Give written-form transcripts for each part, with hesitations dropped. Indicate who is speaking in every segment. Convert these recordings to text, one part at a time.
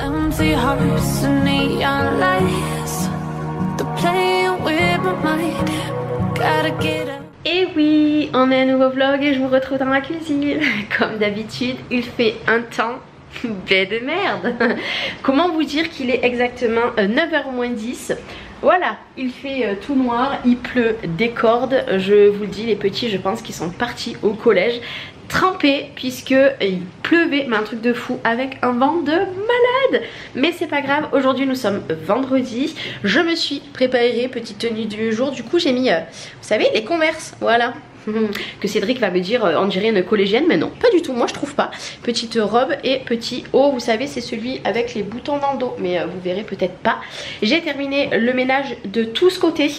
Speaker 1: empty hearts and neon lights. They're playing with my mind. Gotta get up.
Speaker 2: Et oui, on est à un nouveau vlog et je vous retrouve dans ma cuisine. Comme d'habitude, il fait un temps de merde. Comment vous dire qu'il est exactement 9h moins 10. Voilà, il fait tout noir, il pleut des cordes. Je vous le dis, les petits, je pense qu'ils sont partis au collège trempés puisque il pleuvait, mais un truc de fou avec un vent de malade. Mais c'est pas grave, aujourd'hui nous sommes vendredi. Je me suis préparée, petite tenue du jour. Du coup j'ai mis, vous savez, les Converse, voilà. Que Cédric va me dire on dirait une collégienne, mais non, pas du tout, moi je trouve pas. Petite robe et petit haut, vous savez c'est celui avec les boutons dans le dos, mais vous verrez peut-être pas. J'ai terminé le ménage de tout ce côté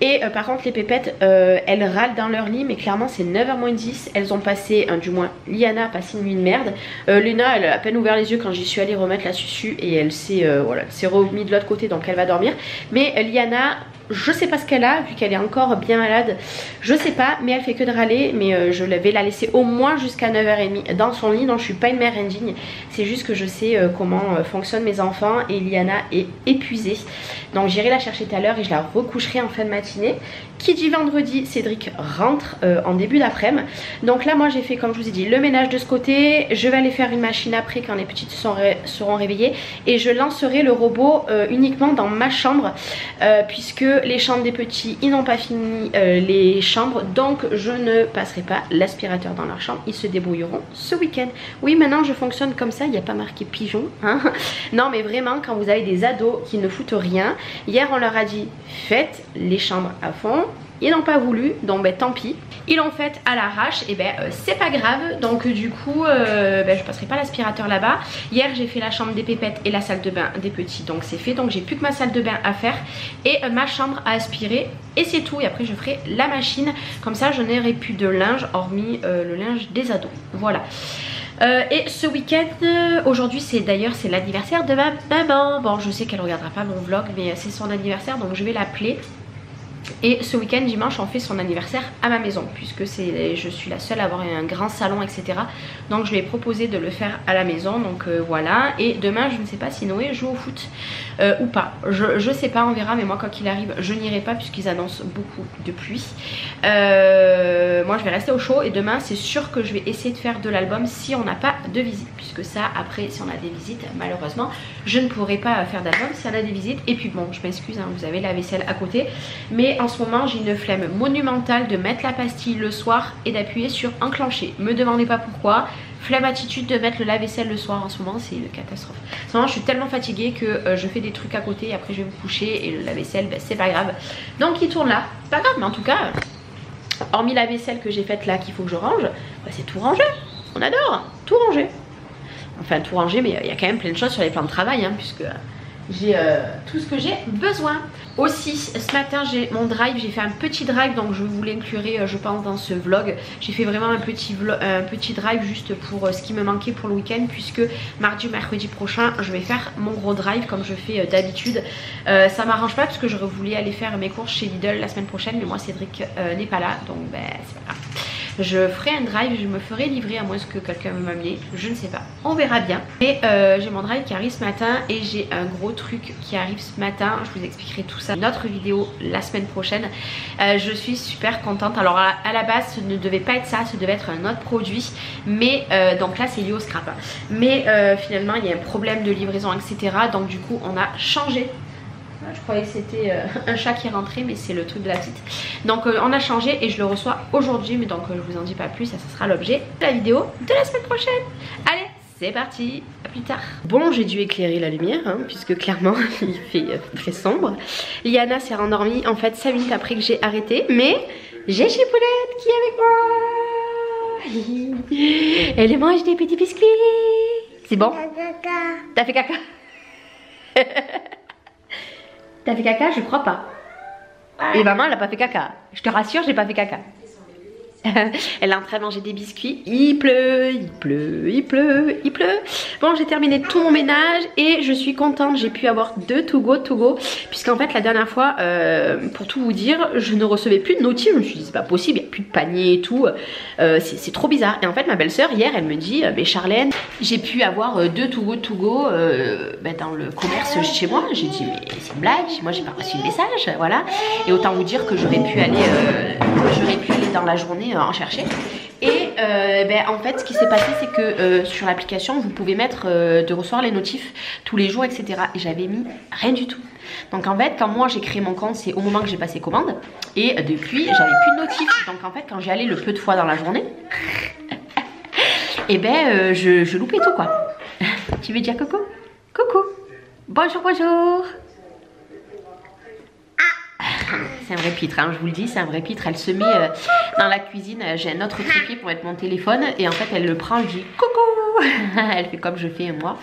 Speaker 2: et par contre les pépettes elles râlent dans leur lit, mais clairement c'est 9h moins 10. Elles ont passé, du moins Liana a passé une nuit de merde. Luna elle a à peine ouvert les yeux quand j'y suis allée remettre la susu et elle s'est voilà, remis de l'autre côté, donc elle va dormir. Mais Liana, je sais pas ce qu'elle a, vu qu'elle est encore bien malade, je sais pas, mais elle fait que de râler. Mais je vais la laisser au moins jusqu'à 9h30 dans son lit. Donc je suis pas une mère indigne, c'est juste que je sais comment fonctionnent mes enfants et Liana est épuisée. Donc j'irai la chercher tout à l'heure et je la recoucherai en fin de matinée. Qui dit vendredi, Cédric rentre en début d'après-midi. Donc là moi j'ai fait, comme je vous ai dit, le ménage de ce côté. Je vais aller faire une machine après quand les petites seront réveillées. Et je lancerai le robot uniquement dans ma chambre puisque les chambres des petits, ils n'ont pas fini les chambres. Donc je ne passerai pas l'aspirateur dans leur chambre. Ils se débrouilleront ce week-end. Oui, maintenant je fonctionne comme ça, il n'y a pas marqué pigeon, hein. Non mais vraiment, quand vous avez des ados qui ne foutent rien. Hier on leur a dit faites les chambres à fond. Ils n'ont pas voulu, donc ben, tant pis. Ils l'ont fait à l'arrache, et ben c'est pas grave. Donc du coup je passerai pas l'aspirateur là-bas. Hier j'ai fait la chambre des pépettes et la salle de bain des petits, donc c'est fait. Donc j'ai plus que ma salle de bain à faire et ma chambre à aspirer, et c'est tout. Et après je ferai la machine, comme ça je n'aurai plus de linge hormis le linge des ados. Voilà. Et ce week-end, aujourd'hui c'est d'ailleurs c'est l'anniversaire de ma maman. Bon, je sais qu'elle regardera pas mon vlog, mais c'est son anniversaire, donc je vais l'appeler. Et ce week-end dimanche on fait son anniversaire à ma maison, puisque je suis la seule à avoir un grand salon etc. Donc je lui ai proposé de le faire à la maison, donc voilà. Et demain je ne sais pas si Noé joue au foot ou pas, je sais pas, on verra. Mais moi quoi qu'il arrive je n'irai pas puisqu'ils annoncent beaucoup de pluie. Moi je vais rester au chaud et demain c'est sûr que je vais essayer de faire de l'album si on n'a pas de visite, puisque ça après si on a des visites malheureusement je ne pourrai pas faire d'album si on a des visites. Et puis bon, je m'excuse hein, vous avez la vaisselle à côté, mais en ce moment j'ai une flemme monumentale de mettre la pastille le soir et d'appuyer sur enclencher. Me demandez pas pourquoi, flemme attitude de mettre le lave-vaisselle le soir en ce moment, c'est une catastrophe. En ce moment je suis tellement fatiguée que je fais des trucs à côté et après je vais me coucher, et le lave-vaisselle ben, c'est pas grave. Donc il tourne là, c'est pas grave, mais en tout cas hormis la vaisselle que j'ai faite là qu'il faut que je range, ben, c'est tout rangé. On adore tout ranger. Enfin tout ranger, mais il y a quand même plein de choses sur les plans de travail hein, puisque j'ai tout ce que j'ai besoin. Aussi ce matin j'ai mon drive, j'ai fait un petit drive, donc je vous l'inclurai je pense dans ce vlog. J'ai fait vraiment un petit drive juste pour ce qui me manquait pour le week-end, puisque mardi ou mercredi prochain je vais faire mon gros drive comme je fais d'habitude. Ça m'arrange pas parce que j'aurais voulu aller faire mes courses chez Lidl la semaine prochaine, mais moi Cédric n'est pas là, donc ben c'est pas grave. Je ferai un drive, je me ferai livrer à moins que quelqu'un me m'amener, je ne sais pas, on verra bien. Mais j'ai mon drive qui arrive ce matin et j'ai un gros truc qui arrive ce matin. Je vous expliquerai tout ça dans une autre vidéo la semaine prochaine. Je suis super contente. Alors à la base ce ne devait pas être ça, ce devait être un autre produit, mais donc là c'est lié au scrap. Mais finalement il y a un problème de livraison etc. Donc du coup on a changé. Je croyais que c'était un chat qui rentrait, mais c'est le truc de la petite. Donc on a changé et je le reçois aujourd'hui, mais donc je vous en dis pas plus, ça sera l'objet de la vidéo de la semaine prochaine. Allez, c'est parti, à plus tard. Bon, j'ai dû éclairer la lumière hein, puisque clairement il fait très sombre. Liana s'est rendormie en fait 5 minutes après que j'ai arrêté, mais j'ai Chipoulette qui est avec moi. Elle mange des petits biscuits. C'est bon? T'as fait caca? T'as fait caca? Je crois pas. Et maman elle a pas fait caca. Je te rassure, j'ai pas fait caca. Elle est en train de manger des biscuits. Il pleut, il pleut, il pleut, il pleut. Bon, j'ai terminé tout mon ménage et je suis contente. J'ai pu avoir 2 to go. Puisqu'en fait la dernière fois, pour tout vous dire, je ne recevais plus de notifs. Je me suis dit c'est pas possible, il y a plus de panier et tout. C'est trop bizarre. Et en fait ma belle-sœur hier elle me dit mais Charlène, j'ai pu avoir 2 to go dans le commerce chez moi. J'ai dit mais c'est une blague, moi j'ai pas reçu le message, voilà. Et autant vous dire que j'aurais pu aller dans la journée en chercher. Et en fait ce qui s'est passé c'est que sur l'application vous pouvez mettre de recevoir les notifs tous les jours, etc. Et j'avais mis rien du tout. Donc en fait quand moi j'ai créé mon compte c'est au moment que j'ai passé commande. Et depuis j'avais plus de notifs. Donc en fait quand j'y allais le peu de fois dans la journée et je loupais tout quoi. Tu veux dire coucou? Coucou. Bonjour, bonjour. C'est un vrai pitre, hein, je vous le dis, c'est un vrai pitre. Elle se met dans la cuisine, j'ai un autre trépied pour mettre mon téléphone et en fait elle le prend, elle dit coucou. Elle fait comme je fais moi.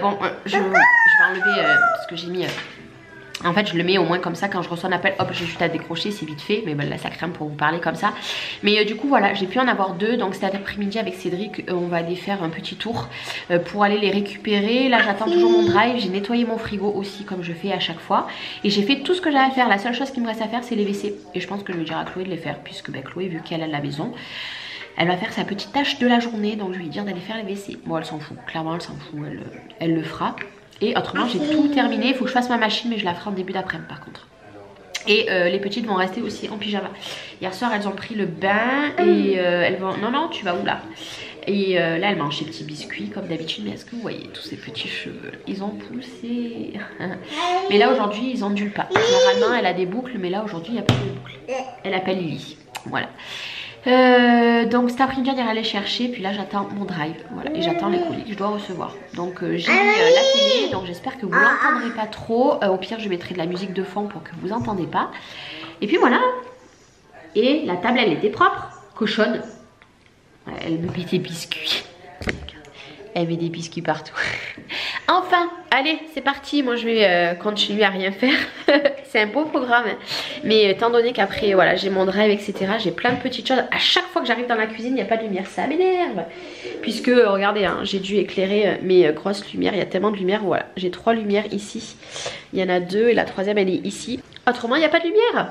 Speaker 2: Bon, je vais enlever parce que j'ai mis... en fait je le mets au moins comme ça quand je reçois un appel, hop j'ai juste à décrocher, c'est vite fait. Mais ben, là ça crème pour vous parler comme ça. Mais du coup voilà, j'ai pu en avoir 2. Donc cet après-midi avec Cédric on va aller faire un petit tour pour aller les récupérer. Là j'attends toujours mon drive, j'ai nettoyé mon frigo aussi comme je fais à chaque fois. Et j'ai fait tout ce que j'avais à faire, la seule chose qui me reste à faire c'est les WC. Et je pense que je vais dire à Chloé de les faire puisque Chloé vu qu'elle a la maison, elle va faire sa petite tâche de la journée. Donc je vais lui dire d'aller faire les WC. Bon elle s'en fout, clairement elle s'en fout, elle le fera. Et autrement j'ai tout terminé, il faut que je fasse ma machine mais je la ferai en début d'après-midi par contre. Et les petites vont rester aussi en pyjama. Hier soir elles ont pris le bain et elles vont... Non tu vas où là? Et là elles mangent ces petits biscuits comme d'habitude. Mais est-ce que vous voyez tous ces petits cheveux? Ils ont poussé. Mais là aujourd'hui ils ondulent pas. Normalement elle a des boucles mais là aujourd'hui il n'y a pas de boucles. Elle appelle Lily. Voilà. Donc cet après-midi on ira les chercher. Puis là j'attends mon drive, voilà. Et j'attends les colis que je dois recevoir. Donc j'ai mis la télé. Donc j'espère que vous l'entendrez pas trop. Au pire je mettrai de la musique de fond pour que vous entendez pas. Et puis voilà. Et la table elle était propre, cochonne. Elle me met des biscuits. Elle met des biscuits partout. Enfin, allez, c'est parti. Moi, je vais continuer à rien faire. C'est un beau programme. Mais étant donné qu'après, voilà, j'ai mon drive, etc. J'ai plein de petites choses. À chaque fois que j'arrive dans la cuisine, il n'y a pas de lumière. Ça m'énerve. Puisque, regardez, hein, j'ai dû éclairer mes grosses lumières. Il y a tellement de lumière. Voilà, j'ai 3 lumières ici. Il y en a 2 et la 3e, elle est ici. Autrement, il n'y a pas de lumière. Ah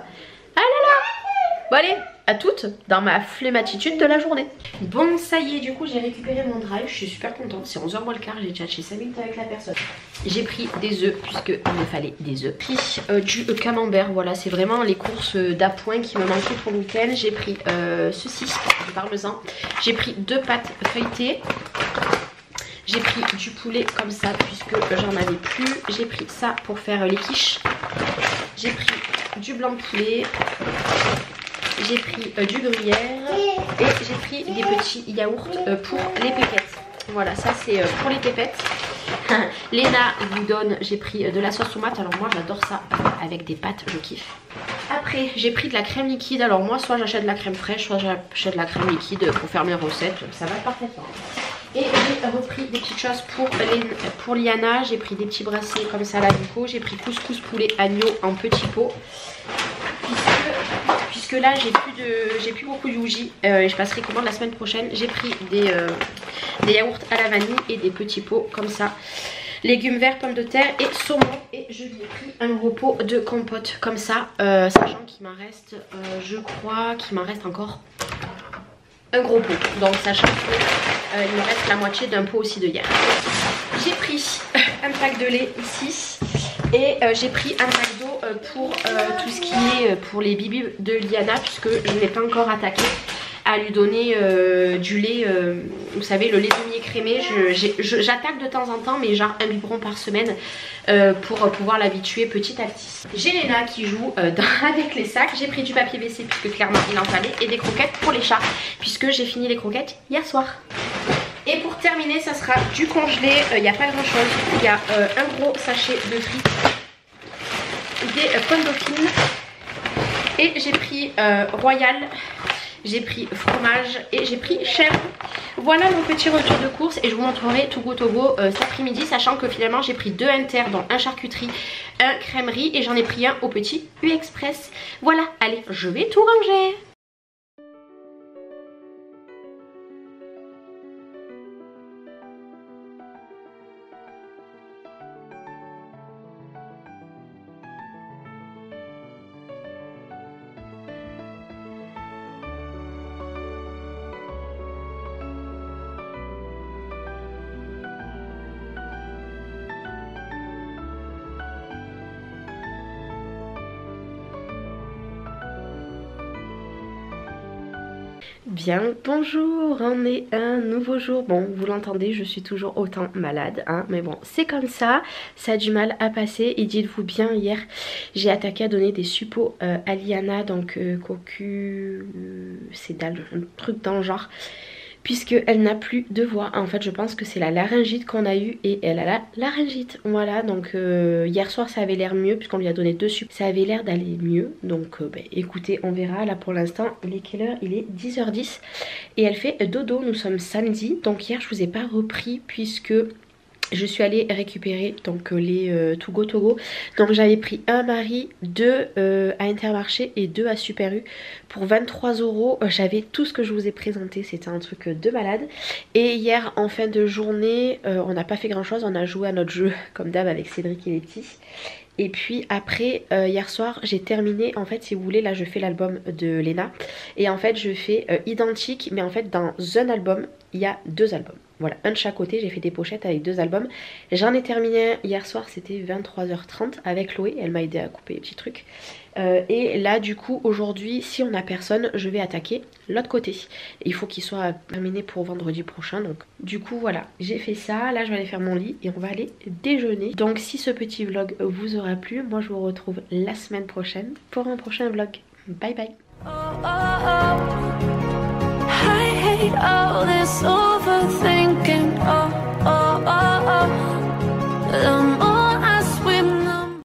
Speaker 2: là là. Bon, allez. À toutes dans ma flemmatitude de la journée. Bon ça y est, du coup j'ai récupéré mon drive, je suis super contente. C'est 11h moins le quart, j'ai tchatché 5 minutes avec la personne. J'ai pris des œufs puisqu'il me fallait des œufs. J'ai pris du camembert, voilà c'est vraiment les courses d'appoint qui me manquaient pour le week-end. J'ai pris ceci, du parmesan. J'ai pris 2 pâtes feuilletées. J'ai pris du poulet comme ça puisque j'en avais plus. J'ai pris ça pour faire les quiches. J'ai pris du blanc de poulet. J'ai pris du gruyère et j'ai pris des petits yaourts pour les pépettes. Voilà, ça c'est pour les pépettes. Léna vous donne, j'ai pris de la sauce tomate. Alors moi j'adore ça avec des pâtes, je kiffe. Après j'ai pris de la crème liquide. Alors moi soit j'achète de la crème fraîche, soit j'achète de la crème liquide pour faire mes recettes. Ça va parfaitement. Et j'ai repris des petites choses pour Liana. J'ai pris des petits bracelets comme ça là du coup. J'ai pris couscous poulet agneau en petits pots. Puisque là j'ai plus beaucoup de bougies et je passerai commande la semaine prochaine. J'ai pris des yaourts à la vanille et des petits pots comme ça. Légumes verts, pommes de terre et saumon. Et je lui ai pris un gros pot de compote comme ça. Sachant qu'il m'en reste, je crois qu'il m'en reste encore un gros pot. Donc sachant qu'il me reste la moitié d'un pot aussi de hier. J'ai pris un pack de lait ici. Et j'ai pris un pack d'eau pour tout ce qui est pour les bibis de Liana. Puisque je n'ai pas encore attaqué à lui donner du lait, vous savez le lait demi-écrémé. J'attaque de temps en temps mais genre un biberon par semaine pour pouvoir l'habituer petit à petit. J'ai Léna qui joue avec les sacs. J'ai pris du papier WC puisque clairement il en fallait. Et des croquettes pour les chats puisque j'ai fini les croquettes hier soir. Et pour terminer ça sera du congelé. Il n'y a pas grand chose. Il y a un gros sachet de frites, des pommes dauphines. Et j'ai pris Royal. J'ai pris fromage et j'ai pris chèvre. Voilà mon petit retour de course et je vous montrerai tout go cet après-midi. Sachant que finalement j'ai pris 2 inter dont un charcuterie, un crèmerie et j'en ai pris un au petit U-Express. Voilà, allez je vais tout ranger. Bien, bonjour, on est un nouveau jour. Bon, vous l'entendez, je suis toujours autant malade, hein, mais bon, c'est comme ça a du mal à passer. Et dites-vous bien, hier, j'ai attaqué à donner des suppos à Liana, donc cocu, sédale, un truc dans le genre. Puisqu'elle n'a plus de voix. En fait, je pense que c'est la laryngite qu'on a eue et elle a la laryngite. Voilà, donc hier soir ça avait l'air mieux puisqu'on lui a donné deux suppos. Ça avait l'air d'aller mieux. Donc écoutez, on verra. Là pour l'instant, il est quelle heure? Il est 10h10 et elle fait dodo. Nous sommes samedi. Donc hier je vous ai pas repris puisque je suis allée récupérer donc les To Go. Donc j'avais pris un Marie, deux à Intermarché et deux à Super U pour 23 €. J'avais tout ce que je vous ai présenté, c'était un truc de malade. Et hier en fin de journée, on n'a pas fait grand chose, on a joué à notre jeu comme d'hab avec Cédric et les petits. Et puis après hier soir j'ai terminé, en fait si vous voulez là je fais l'album de Léna. Et en fait je fais identique, mais en fait dans un album il y a deux albums. Voilà, un de chaque côté, j'ai fait des pochettes avec deux albums. J'en ai terminé hier soir, c'était 23h30 avec Chloé, elle m'a aidé à couper les petits trucs. Et là du coup aujourd'hui, si on n'a personne, je vais attaquer l'autre côté. Il faut qu'il soit terminé pour vendredi prochain. Donc du coup voilà, j'ai fait ça. Là je vais aller faire mon lit et on va aller déjeuner. Donc si ce petit vlog vous aura plu, moi je vous retrouve la semaine prochaine pour un prochain vlog. Bye bye.
Speaker 1: Oh, oh, oh. I hate all this overthinking. Oh.